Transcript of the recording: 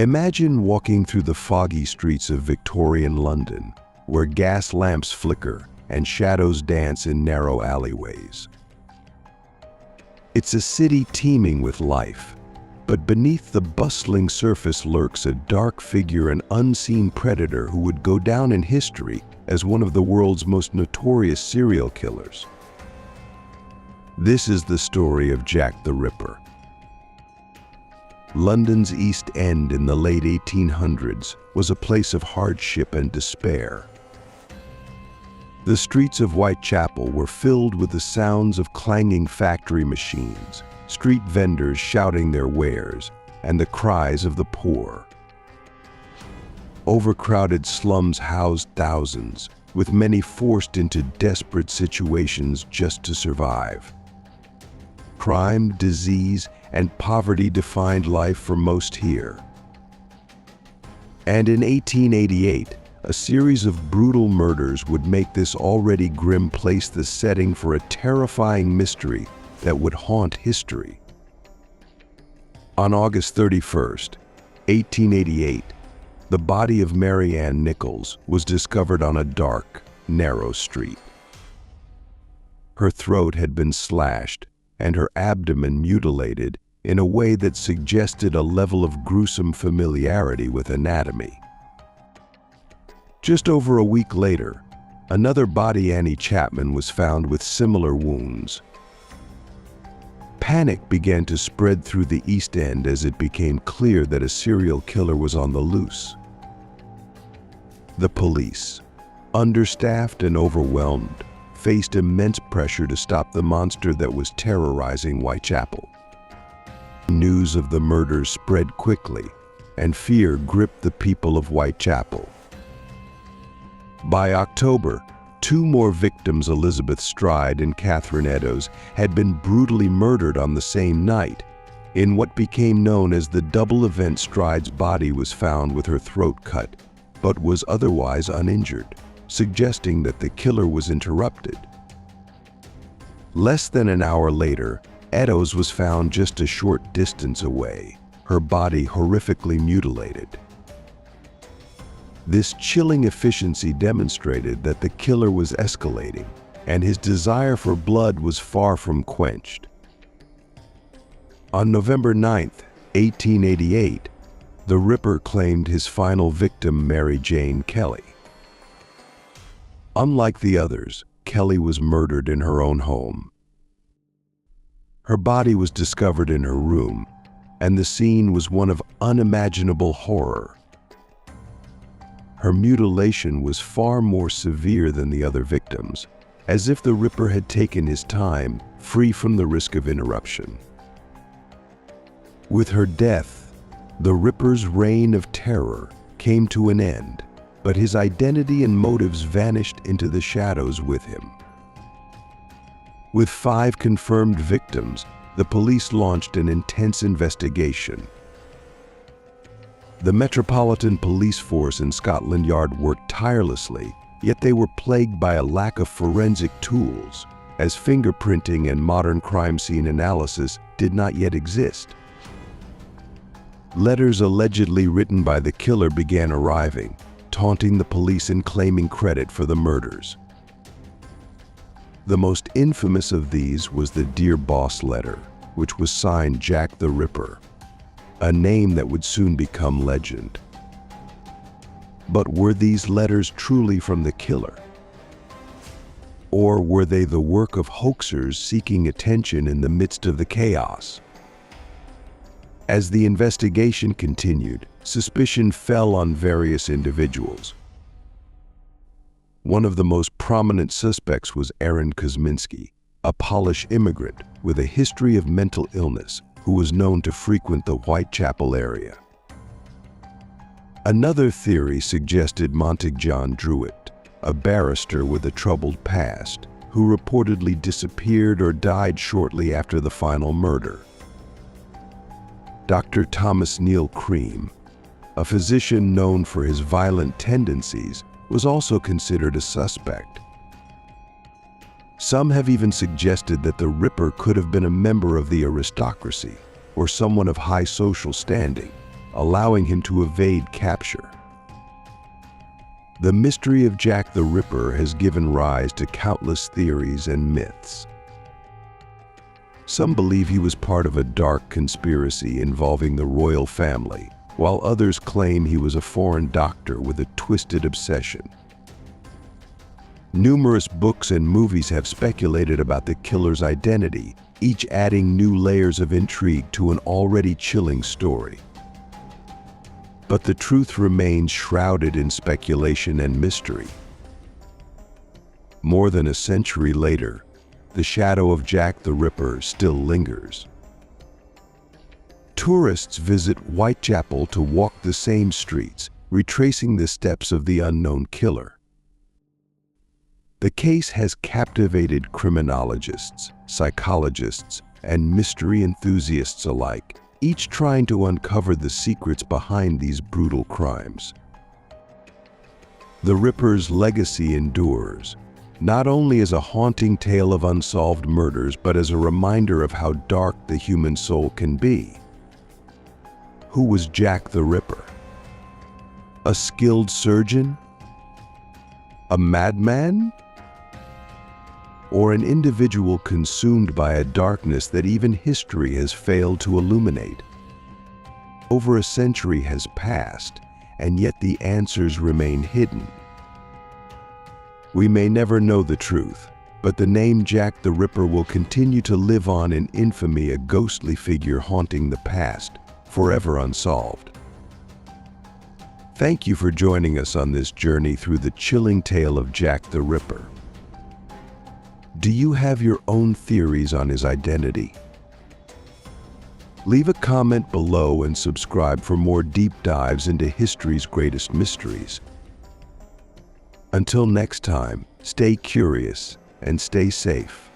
Imagine walking through the foggy streets of Victorian London, where gas lamps flicker and shadows dance in narrow alleyways. It's a city teeming with life, but beneath the bustling surface lurks a dark figure, an unseen predator who would go down in history as one of the world's most notorious serial killers. This is the story of Jack the Ripper. London's East End in the late 1800s was a place of hardship and despair. The streets of Whitechapel were filled with the sounds of clanging factory machines, street vendors shouting their wares, and the cries of the poor. Overcrowded slums housed thousands, with many forced into desperate situations just to survive. Crime, disease, and poverty defined life for most here. And in 1888, a series of brutal murders would make this already grim place the setting for a terrifying mystery that would haunt history. On August 31st, 1888, the body of Mary Ann Nichols was discovered on a dark, narrow street. Her throat had been slashed and her abdomen mutilated in a way that suggested a level of gruesome familiarity with anatomy. Just over a week later, another body, Annie Chapman, was found with similar wounds. Panic began to spread through the East End as it became clear that a serial killer was on the loose. The police, understaffed and overwhelmed, faced immense pressure to stop the monster that was terrorizing Whitechapel. News of the murders spread quickly, and fear gripped the people of Whitechapel. By October, two more victims, Elizabeth Stride and Catherine Eddowes, had been brutally murdered on the same night. In what became known as the double event, Stride's body was found with her throat cut, but was otherwise uninjured, suggesting that the killer was interrupted. Less than an hour later, Eddowes was found just a short distance away, her body horrifically mutilated. This chilling efficiency demonstrated that the killer was escalating, and his desire for blood was far from quenched. On November 9, 1888, the Ripper claimed his final victim, Mary Jane Kelly. Unlike the others, Kelly was murdered in her own home. Her body was discovered in her room, and the scene was one of unimaginable horror. Her mutilation was far more severe than the other victims, as if the Ripper had taken his time, free from the risk of interruption. With her death, the Ripper's reign of terror came to an end, but his identity and motives vanished into the shadows with him. With 5 confirmed victims, the police launched an intense investigation. The Metropolitan Police Force and Scotland Yard worked tirelessly, yet they were plagued by a lack of forensic tools, as fingerprinting and modern crime scene analysis did not yet exist. Letters allegedly written by the killer began arriving, taunting the police and claiming credit for the murders. The most infamous of these was the Dear Boss letter, which was signed Jack the Ripper, a name that would soon become legend. But were these letters truly from the killer? Or were they the work of hoaxers seeking attention in the midst of the chaos? As the investigation continued, suspicion fell on various individuals. One of the most prominent suspects was Aaron Kosminski, a Polish immigrant with a history of mental illness who was known to frequent the Whitechapel area. Another theory suggested John Druitt, a barrister with a troubled past, who reportedly disappeared or died shortly after the final murder. Dr. Thomas Neil Cream, a physician known for his violent tendencies, was also considered a suspect. Some have even suggested that the Ripper could have been a member of the aristocracy or someone of high social standing, allowing him to evade capture. The mystery of Jack the Ripper has given rise to countless theories and myths. Some believe he was part of a dark conspiracy involving the royal family, while others claim he was a foreign doctor with a twisted obsession. Numerous books and movies have speculated about the killer's identity, each adding new layers of intrigue to an already chilling story. But the truth remains shrouded in speculation and mystery. More than a century later, the shadow of Jack the Ripper still lingers. Tourists visit Whitechapel to walk the same streets, retracing the steps of the unknown killer. The case has captivated criminologists, psychologists, and mystery enthusiasts alike, each trying to uncover the secrets behind these brutal crimes. The Ripper's legacy endures, not only as a haunting tale of unsolved murders, but as a reminder of how dark the human soul can be. Who was Jack the Ripper? A skilled surgeon? A madman? Or an individual consumed by a darkness that even history has failed to illuminate? Over a century has passed, and yet the answers remain hidden. We may never know the truth, but the name Jack the Ripper will continue to live on in infamy, a ghostly figure haunting the past, forever unsolved. Thank you for joining us on this journey through the chilling tale of Jack the Ripper. Do you have your own theories on his identity? Leave a comment below and subscribe for more deep dives into history's greatest mysteries. Until next time, stay curious and stay safe.